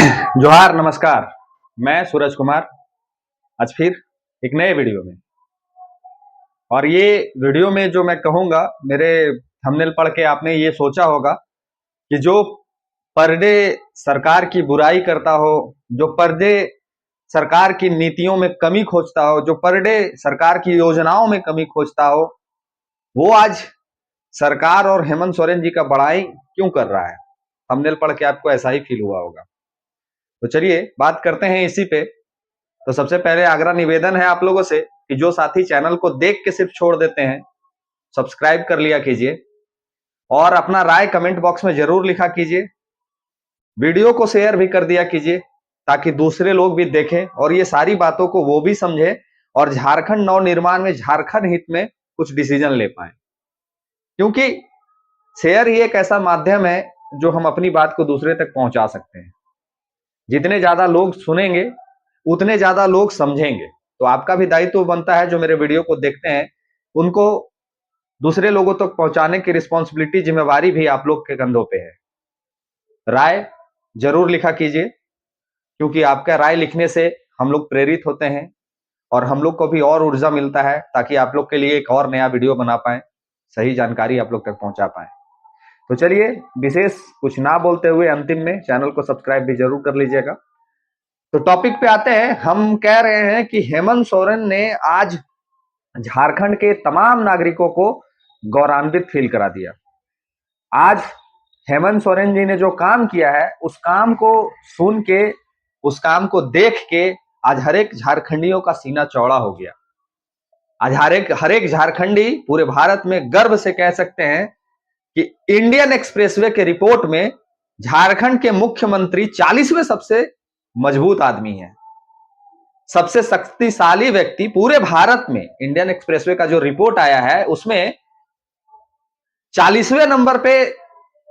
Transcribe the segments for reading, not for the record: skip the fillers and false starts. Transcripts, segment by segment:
जोहार, नमस्कार। मैं सूरज कुमार आज फिर एक नए वीडियो में। और ये वीडियो में जो मैं कहूँगा, मेरे थंबनेल पढ़ के आपने ये सोचा होगा कि जो पर डे सरकार की बुराई करता हो, जो पर डे सरकार की नीतियों में कमी खोजता हो, जो पर डे सरकार की योजनाओं में कमी खोजता हो, वो आज सरकार और हेमंत सोरेन जी का बड़ाई क्यों कर रहा है। थंबनेल पढ़ के आपको ऐसा ही फील हुआ होगा। तो चलिए बात करते हैं इसी पे। तो सबसे पहले आग्रह निवेदन है आप लोगों से कि जो साथी चैनल को देख के सिर्फ छोड़ देते हैं, सब्सक्राइब कर लिया कीजिए और अपना राय कमेंट बॉक्स में जरूर लिखा कीजिए। वीडियो को शेयर भी कर दिया कीजिए ताकि दूसरे लोग भी देखें और ये सारी बातों को वो भी समझे और झारखंड नवनिर्माण में झारखंड हित में कुछ डिसीजन ले पाए। क्योंकि शेयर ही एक ऐसा माध्यम है जो हम अपनी बात को दूसरे तक पहुंचा सकते हैं। जितने ज्यादा लोग सुनेंगे उतने ज्यादा लोग समझेंगे। तो आपका भी दायित्व बनता है, जो मेरे वीडियो को देखते हैं उनको दूसरे लोगों तक पहुंचाने की रिस्पॉन्सिबिलिटी, जिम्मेवारी भी आप लोग के कंधों पे है। राय जरूर लिखा कीजिए, क्योंकि आपका राय लिखने से हम लोग प्रेरित होते हैं और हम लोग को भी और ऊर्जा मिलता है ताकि आप लोग के लिए एक और नया वीडियो बना पाए, सही जानकारी आप लोग तक पहुंचा पाए। तो चलिए विशेष कुछ ना बोलते हुए अंतिम में चैनल को सब्सक्राइब भी जरूर कर लीजिएगा। तो टॉपिक पे आते हैं। हम कह रहे हैं कि हेमंत सोरेन ने आज झारखंड के तमाम नागरिकों को गौरवान्वित फील करा दिया। आज हेमंत सोरेन जी ने जो काम किया है, उस काम को सुन के, उस काम को देख के आज हर एक झारखंडियों का सीना चौड़ा हो गया। आज हर एक झारखंडी पूरे भारत में गर्व से कह सकते हैं कि इंडियन एक्सप्रेसवे के रिपोर्ट में झारखंड के मुख्यमंत्री 40वें सबसे मजबूत आदमी है, सबसे शक्तिशाली व्यक्ति पूरे भारत में। इंडियन एक्सप्रेसवे का जो रिपोर्ट आया है उसमें 40वें नंबर पे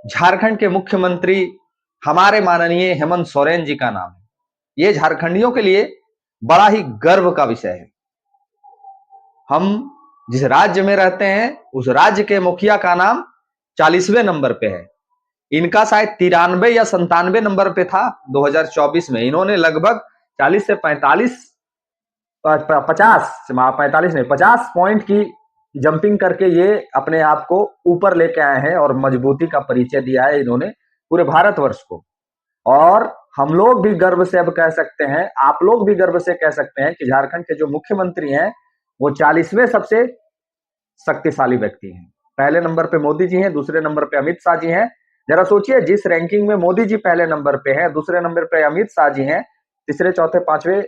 झारखंड के मुख्यमंत्री हमारे माननीय हेमंत सोरेन जी का नाम है। ये झारखंडियों के लिए बड़ा ही गर्व का विषय है। हम जिस राज्य में रहते हैं उस राज्य के मुखिया का नाम 40वें नंबर पे है। इनका शायद 93 या 97 नंबर पे था 2024 में। इन्होंने लगभग 40 से 45 50 पॉइंट की जंपिंग करके ये अपने आप को ऊपर लेके आए हैं और मजबूती का परिचय दिया है इन्होंने पूरे भारतवर्ष को। और हम लोग भी गर्व से अब कह सकते हैं, आप लोग भी गर्व से कह सकते हैं कि झारखंड के जो मुख्यमंत्री हैं वो 40वें सबसे शक्तिशाली व्यक्ति हैं। पहले नंबर पे मोदी जी हैं, दूसरे नंबर पे अमित शाह जी हैं। जरा सोचिए, जिस रैंकिंग में मोदी जी पहले नंबर पे हैं, दूसरे नंबर पे अमित शाह जी हैं, तीसरे चौथे पांचवें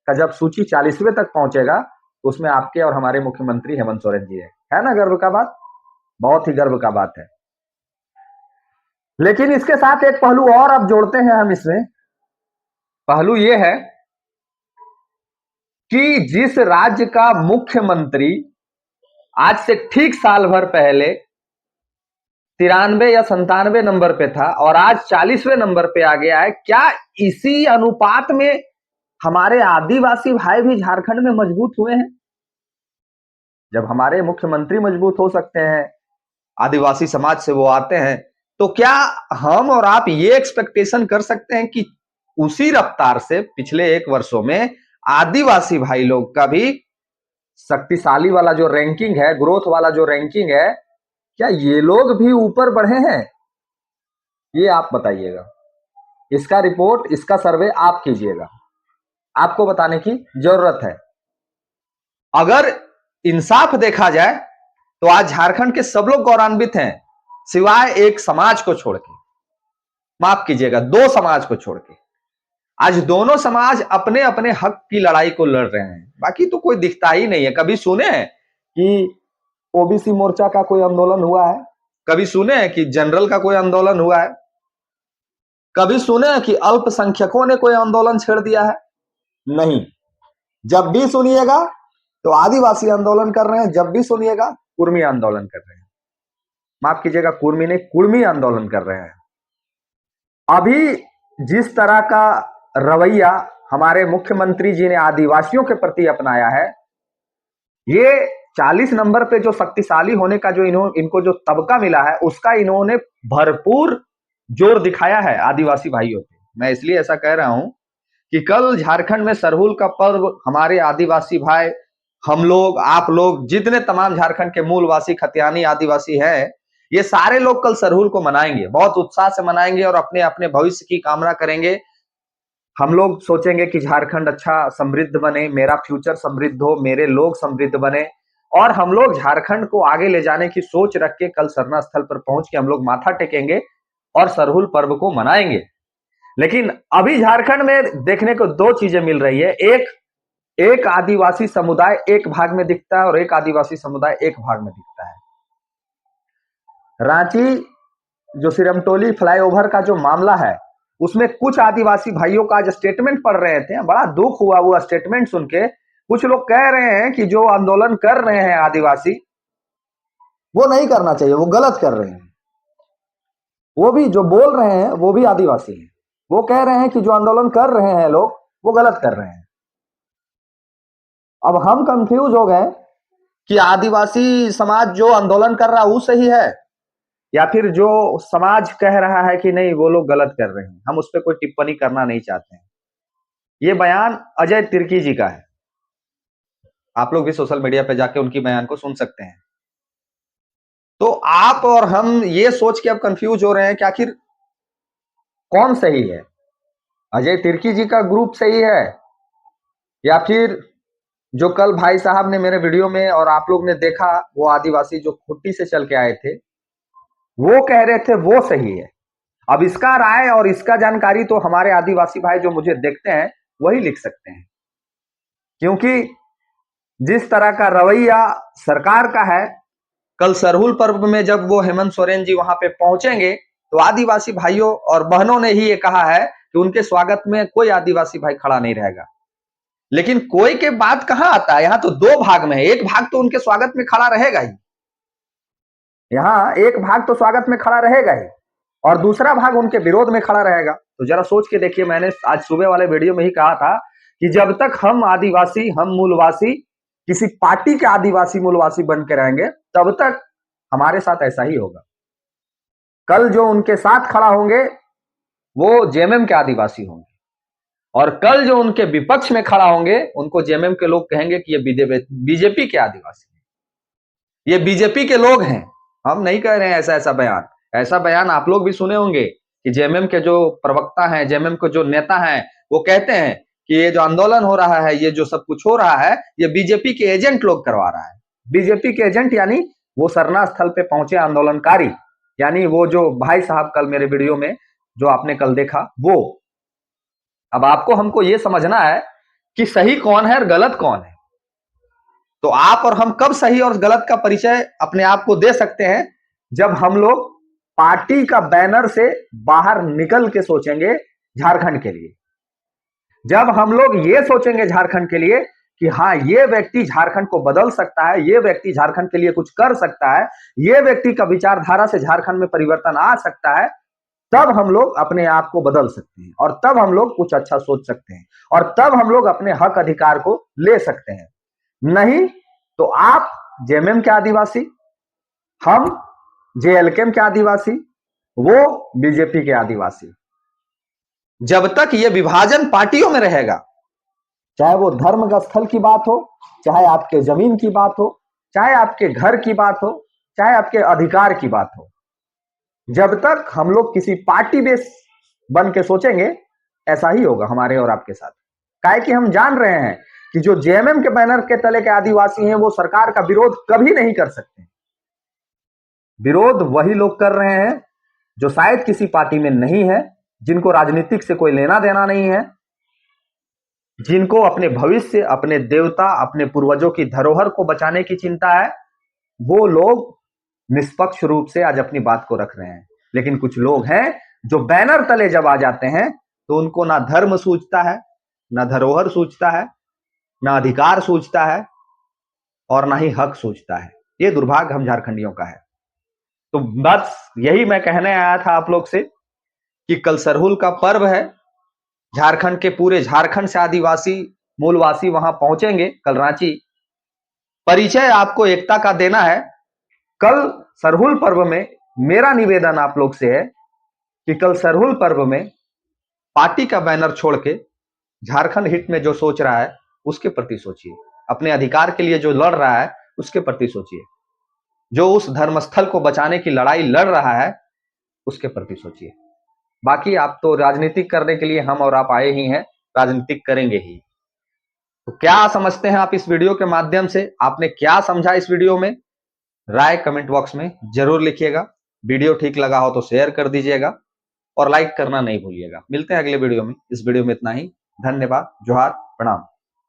का जब सूची 40वें तक पहुंचेगा तो उसमें आपके और हमारे मुख्यमंत्री हेमंत सोरेन जी है ना गर्व का बात? बहुत ही गर्व का बात है। लेकिन इसके साथ एक पहलू और अब जोड़ते हैं हम इसमें। पहलू यह है कि जिस राज्य का मुख्यमंत्री आज से ठीक साल भर पहले 93 या 97 नंबर पे था और आज 40वें नंबर पे आ गया है, क्या इसी अनुपात में हमारे आदिवासी भाई भी झारखंड में मजबूत हुए हैं? जब हमारे मुख्यमंत्री मजबूत हो सकते हैं, आदिवासी समाज से वो आते हैं, तो क्या हम और आप ये एक्सपेक्टेशन कर सकते हैं कि उसी रफ्तार से पिछले 1 वर्षों में आदिवासी भाई लोग का भी शक्तिशाली वाला जो रैंकिंग है, ग्रोथ वाला जो रैंकिंग है, क्या ये लोग भी ऊपर बढ़े हैं? ये आप बताइएगा। इसका रिपोर्ट, इसका सर्वे आप कीजिएगा, आपको बताने की जरूरत है। अगर इंसाफ देखा जाए तो आज झारखंड के सब लोग गौरवान्वित हैं, सिवाय एक समाज को छोड़ के। माफ कीजिएगा, 2 समाज को छोड़ के। आज दोनों समाज अपने अपने हक की लड़ाई को लड़ रहे हैं, बाकी तो कोई दिखता ही नहीं है। कभी सुने हैं कि ओबीसी मोर्चा का कोई आंदोलन हुआ है? कभी सुने हैं कि जनरल का कोई आंदोलन हुआ है? कभी सुने हैं कि अल्पसंख्यकों ने कोई आंदोलन छेड़ दिया है? नहीं। जब भी सुनिएगा तो आदिवासी आंदोलन कर रहे हैं, जब भी सुनिएगा कुर्मी आंदोलन कर रहे हैं। माफ कीजिएगा, कुर्मी नहीं, कुर्मी आंदोलन कर रहे हैं। अभी जिस तरह का रवैया हमारे मुख्यमंत्री जी ने आदिवासियों के प्रति अपनाया है, ये 40 नंबर पे जो शक्तिशाली होने का जो इनको जो तबका मिला है, उसका इन्होंने भरपूर जोर दिखाया है आदिवासी भाइयों पे। मैं इसलिए ऐसा कह रहा हूं कि कल झारखंड में सरहुल का पर्व हमारे आदिवासी भाई, हम लोग, आप लोग, जितने तमाम झारखंड के मूलवासी खतियानी आदिवासी हैं, ये सारे लोग कल सरहुल को मनाएंगे, बहुत उत्साह से मनाएंगे और अपने अपने भविष्य की कामना करेंगे। हम लोग सोचेंगे कि झारखंड अच्छा समृद्ध बने, मेरा फ्यूचर समृद्ध हो, मेरे लोग समृद्ध बने, और हम लोग झारखंड को आगे ले जाने की सोच रख के कल सरना स्थल पर पहुंच के हम लोग माथा टेकेंगे और सरहुल पर्व को मनाएंगे। लेकिन अभी झारखंड में देखने को दो चीजें मिल रही है। एक आदिवासी समुदाय एक भाग में दिखता है और एक आदिवासी समुदाय एक भाग में दिखता है। रांची जो सिरमटोली फ्लाईओवर का जो मामला है, उसमें कुछ आदिवासी भाइयों का आज स्टेटमेंट पढ़ रहे थे, बड़ा दुख हुआ वो स्टेटमेंट सुन के। कुछ लोग कह रहे हैं कि जो आंदोलन कर रहे हैं आदिवासी, वो नहीं करना चाहिए, वो गलत कर रहे हैं। वो भी जो बोल रहे हैं वो भी आदिवासी हैं। वो कह रहे हैं कि जो आंदोलन कर रहे हैं लोग, वो गलत कर रहे हैं। अब हम कंफ्यूज हो गए कि आदिवासी समाज जो आंदोलन कर रहा है वो सही है, या फिर जो समाज कह रहा है कि नहीं वो लोग गलत कर रहे हैं। हम उस पर कोई टिप्पणी करना नहीं चाहते हैं। ये बयान अजय तिर्की जी का है, आप लोग भी सोशल मीडिया पे जाके उनकी बयान को सुन सकते हैं। तो आप और हम ये सोच के अब कंफ्यूज हो रहे हैं कि आखिर कौन सही है, अजय तिर्की जी का ग्रुप सही है, या फिर जो कल भाई साहब ने मेरे वीडियो में और आप लोग ने देखा, वो आदिवासी जो खुट्टी से चल के आए थे, वो कह रहे थे वो सही है। अब इसका राय और इसका जानकारी तो हमारे आदिवासी भाई जो मुझे देखते हैं वही लिख सकते हैं, क्योंकि जिस तरह का रवैया सरकार का है, कल सरहुल पर्व में जब वो हेमंत सोरेन जी वहां पे पहुंचेंगे तो आदिवासी भाइयों और बहनों ने ही ये कहा है कि उनके स्वागत में कोई आदिवासी भाई खड़ा नहीं रहेगा। लेकिन कोई के बात कहां आता है, यहां तो दो भाग में है। एक भाग तो उनके स्वागत में खड़ा रहेगा ही, यहाँ एक भाग तो स्वागत में खड़ा रहेगा ही, और दूसरा भाग उनके विरोध में खड़ा रहेगा। तो जरा सोच के देखिए, मैंने आज सुबह वाले वीडियो में ही कहा था कि जब तक हम आदिवासी, हम मूलवासी किसी पार्टी के आदिवासी मूलवासी बन के रहेंगे, तब तक हमारे साथ ऐसा ही होगा। कल जो उनके साथ खड़ा होंगे वो जेएमएम के आदिवासी होंगे, और कल जो उनके विपक्ष में खड़ा होंगे उनको जेएमएम के लोग कहेंगे कि ये बीजेपी के आदिवासी हैं, ये बीजेपी के लोग हैं। हम नहीं कह रहे हैं ऐसा ऐसा बयान, ऐसा बयान आप लोग भी सुने होंगे कि जेएमएम के जो प्रवक्ता हैं, जेएमएम के जो नेता हैं, वो कहते हैं कि ये जो आंदोलन हो रहा है, ये जो सब कुछ हो रहा है, ये बीजेपी के एजेंट लोग करवा रहा है। बीजेपी के एजेंट यानी वो सरना स्थल पे पहुंचे आंदोलनकारी, यानी वो जो भाई साहब कल मेरे वीडियो में जो आपने कल देखा वो। अब आपको हमको ये समझना है कि सही कौन है और गलत कौन है। तो आप और हम कब सही और गलत का परिचय अपने आप को दे सकते हैं, जब हम लोग पार्टी का बैनर से बाहर निकल के सोचेंगे झारखंड के लिए। जब हम लोग ये सोचेंगे झारखंड के लिए कि हाँ ये व्यक्ति झारखंड को बदल सकता है, ये व्यक्ति झारखंड के लिए कुछ कर सकता है, ये व्यक्ति का विचारधारा से झारखंड में परिवर्तन आ सकता है, तब हम लोग अपने आप को बदल सकते हैं, और तब हम लोग कुछ अच्छा सोच सकते हैं, और तब हम लोग अपने हक अधिकार को ले सकते हैं। नहीं तो आप जेएमएम के आदिवासी, हम जेएलकेएम के आदिवासी, वो बीजेपी के आदिवासी। जब तक ये विभाजन पार्टियों में रहेगा, चाहे वो धर्म का स्थल की बात हो, चाहे आपके जमीन की बात हो, चाहे आपके घर की बात हो, चाहे आपके अधिकार की बात हो, जब तक हम लोग किसी पार्टी बेस बन के सोचेंगे, ऐसा ही होगा हमारे और आपके साथ। काहे कि हम जान रहे हैं कि जो जेएमएम के बैनर के तले के आदिवासी हैं, वो सरकार का विरोध कभी नहीं कर सकते। विरोध वही लोग कर रहे हैं जो शायद किसी पार्टी में नहीं है, जिनको राजनीतिक से कोई लेना देना नहीं है, जिनको अपने भविष्य, अपने देवता, अपने पूर्वजों की धरोहर को बचाने की चिंता है, वो लोग निष्पक्ष रूप से आज अपनी बात को रख रहे हैं। लेकिन कुछ लोग हैं जो बैनर तले जब आ जाते हैं तो उनको ना धर्म सूझता है, ना धरोहर सूझता है, ना अधिकार सूझता है, और ना ही हक सूझता है। ये दुर्भाग्य हम झारखंडियों का है। तो बस यही मैं कहने आया था आप लोग से कि कल सरहुल का पर्व है, झारखंड के पूरे झारखंड से आदिवासी मूलवासी वहां पहुंचेंगे कल रांची। परिचय आपको एकता का देना है। कल सरहुल पर्व में मेरा निवेदन आप लोग से है कि कल सरहुल पर्व में पार्टी का बैनर छोड़ के झारखंड हित में जो सोच रहा है उसके प्रति सोचिए, अपने अधिकार के लिए जो लड़ रहा है उसके प्रति सोचिए, जो उस धर्मस्थल को बचाने की लड़ाई लड़ रहा है उसके प्रति सोचिए। बाकी आप तो राजनीतिक करने के लिए हम और आप आए ही हैं, राजनीतिक करेंगे ही। तो क्या समझते हैं आप इस वीडियो के माध्यम से, आपने क्या समझा इस वीडियो में, राय कमेंट बॉक्स में जरूर लिखिएगा। वीडियो ठीक लगा हो तो शेयर कर दीजिएगा और लाइक करना नहीं भूलिएगा। मिलते हैं अगले वीडियो में। इस वीडियो में इतना ही। धन्यवाद। जोहार, प्रणाम।